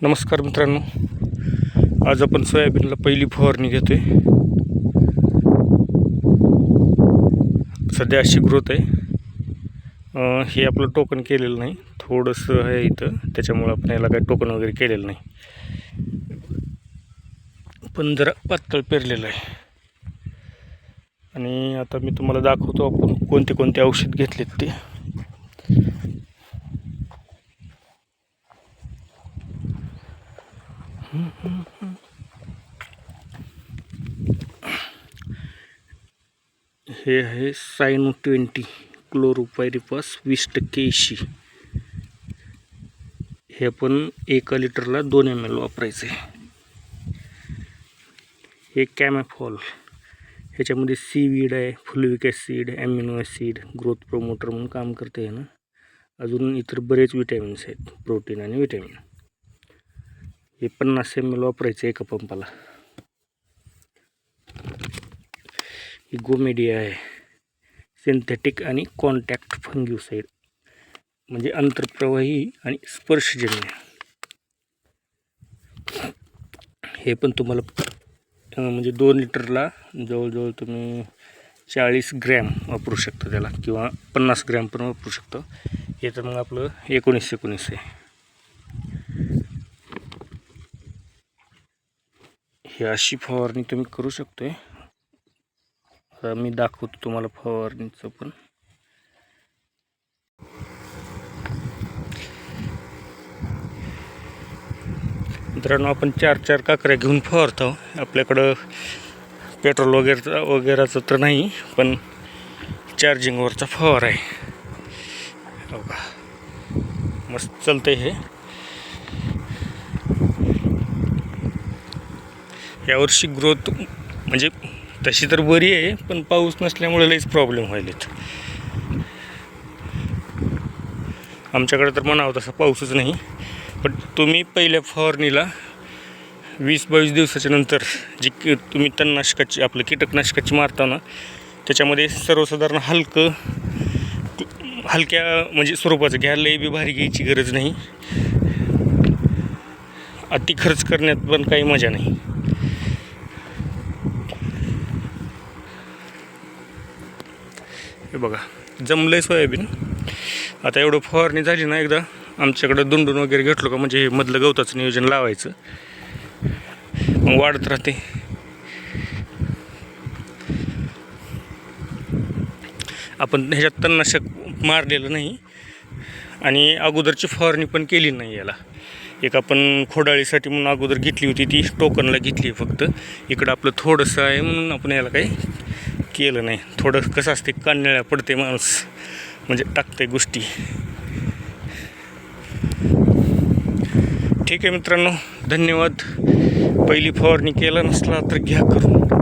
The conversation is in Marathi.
नमस्कार मित्रांनो, आज आपण सोयाबीनला पहिली फवारणी घेतोय. सध्या अशी ग्रोथ आहे. हे आपलं टोकन केलेलं नाही, थोडंसं आहे इथं, त्याच्यामुळे आपण याला काही टोकन वगैरे केलेलं नाही, पण जरा पातळ पेरलेलं आहे. आणि आता मी तुम्हाला दाखवतो आपण कोणते कोणते औषध घेतलेत ते. हे आहे सायनो 20 क्लोरोपायरिफॉस 20% इशी. हे आपण 1 लिटरला 2 ml वापरायचे. हे कॅमॅफॉल, ह्याच्यामध्ये सीवीड आहे, फुलविक acid, amino acid, growth promoter म्हणून काम करते आहे ना. अजून इतर बरेच विटॅमिन्स आहेत, प्रोटीन आणि विटॅमिन. हे 50 ml वापरायचे एका पंपाला. ही गोमेडिया आहे, सिंथेटिक आणि कॉन्टॅक्ट फंग्युसाइड, म्हणजे अंतरप्रवाही आणि स्पर्शजन्य. हे पण तुम्हाला म्हणजे 2 लिटरला जवळजवळ तुम्ही 40 ग्रॅम वापरू शकता त्याला, किंवा 50 ग्रॅम पण वापरू शकता. हे तर मग आपलं 19 आहे. ही अशी फवारणी तुम्ही करू शकतोय. आता मी दाखवतो तुम्हाला फवारणीचं पण. मित्रांनो, आपण 4 काकऱ्या घेऊन फवारतो. आपल्याकडं पेट्रोल वगैरेचं तर नाही, पण चार्जिंगवरचा फवारा आहे. हो का, मस्त चालतंय हे. यावर्षी ग्रोथ म्हणजे तशी तर बरी आहे, पण पाऊस नसल्यामुळे लईच प्रॉब्लेम व्हायलेत. आमच्याकडे तर म्हणावं तसा पाऊसच नाही. पण तुम्ही पहिल्या फवारणीला 20-22 दिवसाच्या नंतर जी तुम्ही तणनाशकाची आपलं कीटकनाशकाची मारता ना, त्याच्यामध्ये सर्वसाधारण हलक्या म्हणजे स्वरूपाचं घ्या. लई बी भारी घ्यायची गरज नाही. अति खर्च करण्यात पण काही मजा नाही. हे बघा, जमलंय सोयाबीन. आता एवढं फवारणी झाली ना, एकदा आमच्याकडं दुंडून वगैरे घेतलो का, म्हणजे हे मधलं गवताचं नियोजन लावायचं, मग वाढत राहते. आपण ह्याच्यात तणनाशक मारलेलं नाही आणि अगोदरची फवारणी पण केली नाही. याला एक आपण खोडाळीसाठी म्हणून अगोदर घेतली होती, ती टोकनला घेतली फक्त. इकडं आपलं थोडंसं आहे म्हणून आपण याला काही केलं नाही. थोडं कसं असते, कान्याळ्या पडते माणूस, म्हणजे टाकते गोष्टी. ठीक आहे मित्रांनो, धन्यवाद. पहिली फवारणी केला नसला तर घ्या करून.